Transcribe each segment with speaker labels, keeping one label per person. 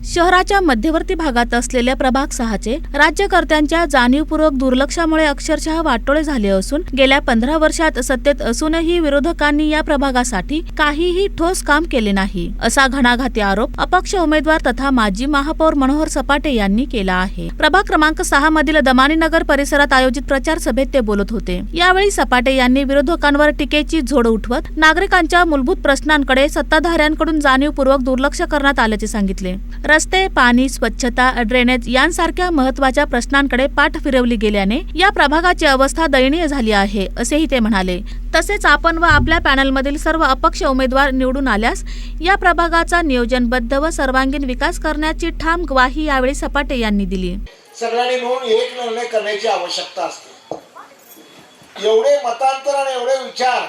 Speaker 1: शहराच्या मध्यवर्ती भागात असलेल्या प्रभाग 6चे राज्यकर्त्यांच्या जाणीवपूर्वक दुर्लक्षामुळे अक्षरशः वाटोळे झाले असून गेल्या 15 वर्षात सत्तेत असूनही विरोधकांनी या प्रभागासाठी काहीही ठोस काम केले नाही, असा घणाघाती आरोप अपक्ष उमेदवार तथा माजी महापौर मनोहर सपाटे यांनी केला आहे। प्रभाग क्रमांक 6 मधील दमानीनगर परिसरात आयोजित प्रचार सभेत ते बोलत होते। यावेळी सपाटे यांनी विरोधकांवर टीकेची झोड उठवत नागरिकांच्या मूलभूत प्रश्नांकडे सत्ताधाऱ्यांकडून जाणीवपूर्वक दुर्लक्ष करण्यात आल्याचे सांगितले। रस्ते, पाणी, स्वच्छता, ड्रेनेज यांसारख्या महत्त्वाच्या प्रश्नांकडे पाठ फिरवली गेल्याने या प्रभागाची अवस्था दयनीय झाली आहे, असेही ते म्हणाले। तसेच आपण व आपल्या पॅनलमधील सर्व अपक्ष उमेदवार निवडून आल्यास या प्रभागाचा नियोजनबद्ध व सर्वांगीण विकास करण्याची ठाम ग्वाही यावेळी सपाटे यांनी दिली।
Speaker 2: सगळ्यांनी मिळून एक निर्णय करण्याची आवश्यकता असते। एवढे मतांतर आणि एवढे विचार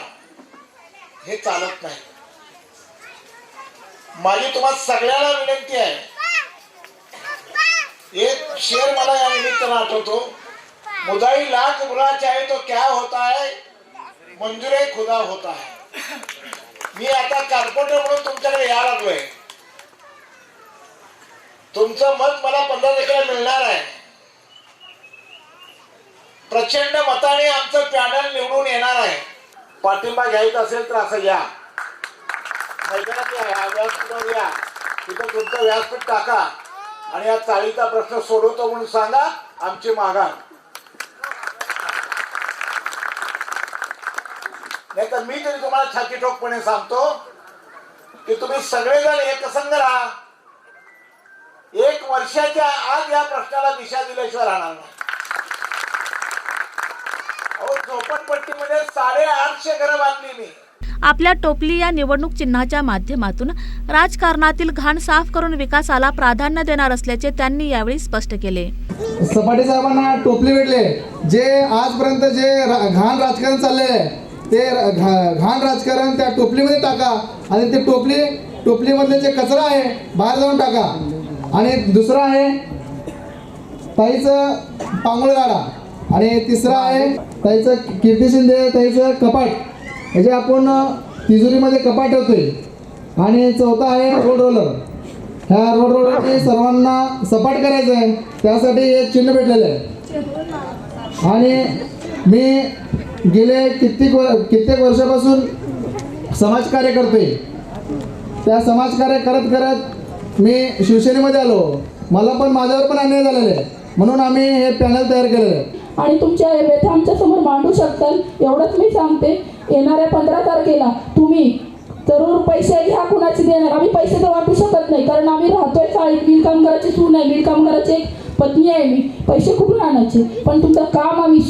Speaker 2: हे चालत नाही। माझी तुम्हाला सगळ्यांना विनंती आहे, एक शेर मला या निमित्तानं आठवतो, मुदाई लाख बुरा चाहे तो क्या होता है, मंजूरे खुदा होता है। मी आता कॉर्पोरेटर म्हणून तुमच्याकडे यायला लागलोय। तुमचं मत मला 15 टक्के मिळणार आहे। प्रचंड मताने आमचं पॅनल निवडून येणार आहे। पाठिंबा घ्यायचा असेल तर असं या, मैदानात या, व्यासपीठावर या, तिथं तुमचं व्यासपीठ टाका आणि या चाळीचा प्रश्न सोडवतो म्हणून सांगा, आमची मागणी। नाही तर मी तरी तुम्हाला छाती ठोकपणे सांगतो की तुम्ही सगळेजण एकसंघ राहा। 1 वर्षाच्या आत या प्रश्नाला दिशा दिल्याशिवाय राहणार नाही। झोपडपट्टीमध्ये 850 घरं बांधली मी।
Speaker 1: आपल्या टोपली या निवडणूक चिन्हाच्या माध्यमातून राजकारणातील घाण साफ करून विकासाला प्राधान्य देणार असल्याचे त्यांनी यावेळी स्पष्ट केले।
Speaker 3: सपाटे साहेबांना टोपली भेटले, जे आजपर्यंत जे घाण राजकारण चालले ते घाण राजकारण त्या टोपलीमध्ये टाका आणि ते टोपलीमधले जे कचरा आहे बाहेर जाऊन टाका। आणि दुसरा आहे ताईचं पांगुळगाडा आणि तिसरा आहे ताईचं कीर्ती शिंदे ताईचं कपाट, हे जे आपण तिजोरीमध्ये कपाट ठेवतोय। आणि चौथा आहे रोड रोलर। ह्या रोड रोलरची सर्वांना सपाट करायचं आहे, त्यासाठी एक चिन्ह भेटलेलं आहे। आणि मी गेले कित्येक वर्षापासून समाजकार्य करतोय। त्या समाजकार्य करत करत मी शिवसेनेमध्ये आलो। मला पण माझ्यावर पण अन्याय झालेला आहे, म्हणून आम्ही हे पॅनल तयार केलेलं आहे।
Speaker 4: आणि तुमच्या व्यथा आमच्या समोर मांडू शकताल एवढंच मी सांगते। येणाऱ्या 15 तारखेला तुम्ही जरूर पैसे घ्या, कुणाची देणार, आम्ही पैसे तर वाटू शकत नाही, कारण आम्ही राहतोय चाळीत, मिल कामगाराची सून आहे, मिल कामगाराची एक पत्नी आहे मी, पैसे कुठून आणायचे, पण तुमचं काम आम्ही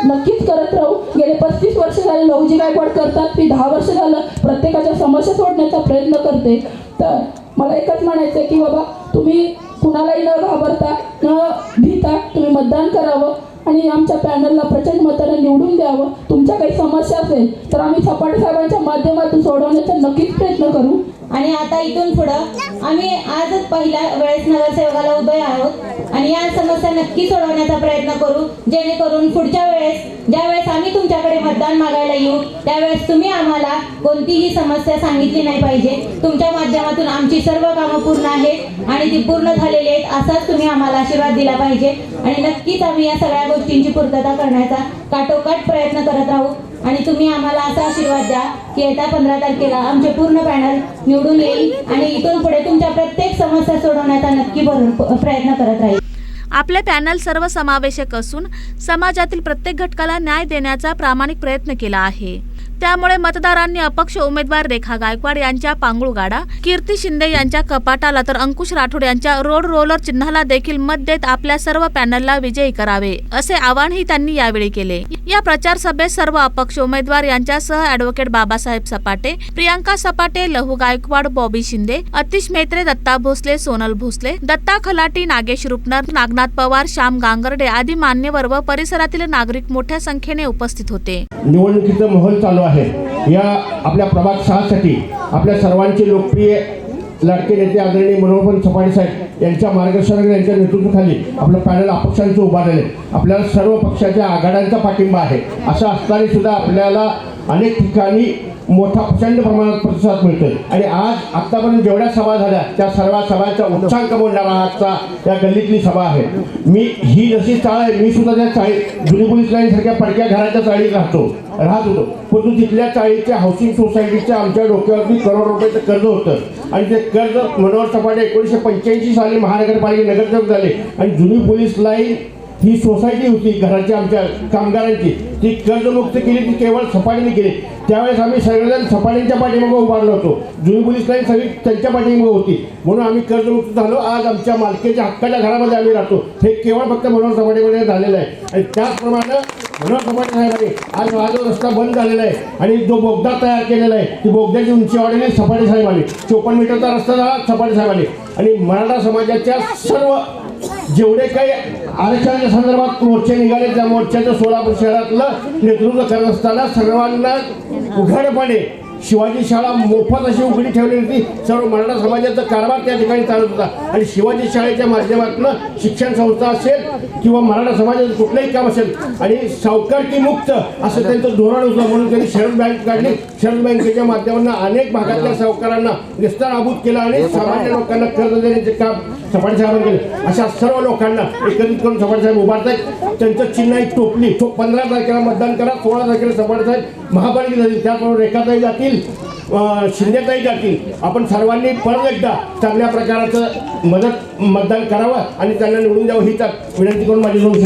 Speaker 4: नक्कीच करत राहू। गेले 35 वर्ष झाले लहुजी गायकवाड करतात, मी 10 वर्ष झालं प्रत्येकाच्या समस्या सोडण्याचा प्रयत्न करते। तर मला एकच म्हणायचं की बाबा, तुम्ही कुणालाही न घाबरता न भीता तुम्ही मतदान करावं आणि आमच्या पॅनलला प्रचंड मताने निवडून द्यावं। तुमच्या काही समस्या असेल तर आम्ही सपाटे साहेबांच्या माध्यमातून सोडवण्याचा नक्कीच प्रयत्न करू।
Speaker 5: आणि आता इथून पुढं आम्ही आजच पहिल्या वेळेस नगरसेवकाला उभे आहोत आणि या समस्या नक्की सोडवण्याचा प्रयत्न करू, जेणेकरून पुढच्या वेळेस ज्यावेळेस आम्ही तुमच्याकडे मतदान मागायला येऊ त्यावेळेस तुम्ही आम्हाला कोणतीही समस्या सांगितली नाही पाहिजे। तुमच्या माध्यमातून आमची सर्व कामं पूर्ण आहेत आणि ती पूर्ण झालेली आहेत असाच तुम्ही आम्हाला आशीर्वाद दिला पाहिजे। आणि नक्कीच आम्ही या सगळ्या गोष्टींची पूर्तता करण्याचा काटोकाट प्रयत्न करत राहू आणि तुम्ही आम्हाला असा आशीर्वाद द्या की येत्या 15 तारखेला आमचे पूर्ण पॅनल निवडून येईल आणि इथून पुढे तुमच्या प्रत्येक समस्या सोडवण्याचा नक्की प्रयत्न करत राहील।
Speaker 1: आपले पॅनल सर्वसमावेशक असून समाजातील प्रत्येक घटकाला न्याय देण्याचा प्रामाणिक प्रयत्न केला आहे। त्यामुळे मतदारांनी अपक्ष उमेदवार रेखा गायकवाड यांच्या पांगुळगाडा, कीर्ती शिंदे यांच्या कपाटाला तर अंकुश राठोड यांच्या रोड रोलर चिन्हाला देखील मत देत आपल्या सर्व पॅनलला विजयी करावे, असे आवाहनही त्यांनी यावेळी केले। या प्रचार सभेत सर्व अपक्ष उमेदवार यांच्यासह ॲडव्होकेट बाबासाहेब सपाटे, प्रियांका सपाटे, लहू गायकवाड, बॉबी शिंदे, अतिश मेत्रे, दत्ता भोसले, सोनल भोसले, दत्ता खलाटी, नागेश रुपनर, नागनाथ पवार, श्याम गांगर्डे आदी मान्यवर व परिसरातील नागरिक मोठ्या संख्येने उपस्थित होते।
Speaker 6: निवडणुकीचा माहोल चालू आहे। या आपल्या प्रभाग 6 साठी आपल्या सर्वांचे लोकप्रिय लाडके नेते आदरणीय मनोहर सपाटे साहेब यांच्या मार्गदर्शनाखाली, यांच्या नेतृत्वाखाली आपलं पॅनल अपक्षांचं उभारलेले, आपल्याला सर्व पक्षाच्या आघाड्यांचा पाठिंबा आहे। असं असताना सुद्धा आपल्याला अनेक ठिकाणी मोठा प्रचंड प्रमाणात प्रतिसाद मिळतोय. आणि आज आतापर्यंत जेवढ्या सभा झाल्या त्या सर्व सभांचा उच्चांक बोलणारा आजचा या गल्लीतली सभा आहे. मी ही जशी चाळ आहे, मी सुद्धा त्या चाळी जुनी पोलीस लाईन सारख्या पडक्या घराच्या चाळीत राहत होतो. परंतु तिथल्या चाळीच्या हाऊसिंग सोसायटीच्या आमच्या डोक्यावरती करोड रुपयाचं कर्ज होतं आणि ते कर्ज मनोहर सपाटे 1985 साली महानगरपालिका नगरसेवक झाले आणि जुनी पोलीस लाईन ही सोसायटी होती घराची आमच्या कामगारांची, ती कर्जमुक्त केली, ती केवळ सपाटीने केली. त्यावेळेस आम्ही सगळेजण सपाटींच्या पाठीमागे उभारलो होतो. जुनी पोलीस लाईन सगळी त्यांच्या पाठीमागे होती म्हणून आम्ही कर्जमुक्त झालो. आज आमच्या मालकीच्या हक्काच्या घरामध्ये आम्ही राहतो. हे केवळ फक्त मनोहर सपाटीमध्ये झालेलं आहे. आणि त्याचप्रमाणे मनोहर सपाटे साहेबांनी आज हा जो रस्ता बंद झालेला आहे आणि जो बोगदा तयार केलेला आहे, ती बोगद्याची उंची वाढवली सपाटे साहेबांनी. 54 मीटरचा रस्ता झाला सपाटे साहेबांनी. आणि मराठा समाजाच्या सर्व जेवढे काही आरक्षणाच्या संदर्भात मोर्चे निघाले त्या मोर्चाचं सोलापूर शहरातलं नेतृत्व करत असताना सर्वांना उघडपणे शिवाजी शाळा मोफत अशी उघडी ठेवली होती. सर्व मराठा समाजाचा कारभार त्या ठिकाणी चालत होता आणि शिवाजी शाळेच्या माध्यमातून शिक्षण संस्था असेल किंवा मराठा समाजाचं कुठलंही काम असेल आणि सावकारकी मुक्त असं त्यांचं धोरण होतं. म्हणून त्यांनी शरद बँक काढली. शरद बँकेच्या माध्यमातून अनेक भागातल्या सावकारांना निस्ताराभूत केलं आणि सामान्य लोकांना कर्ज देण्याचे काम सपाटे साहेबांनी केले. अशा सर्व लोकांना एकत्रित करून सपाटे साहेब उभारतात. त्यांचं चिन्ह आहे टोपली. 15 तारखेला मतदान करा, 16 तारखेला सपाटे साहेब महापालिकेत जातील. त्याचबरोबर रेखाताई जातील, शिंदेताई जातील. आपण सर्वांनी परत एकदा चांगल्या प्रकारचं मतदान करावं आणि त्यांना निवडून द्यावं ही विनंती करून माझी दोन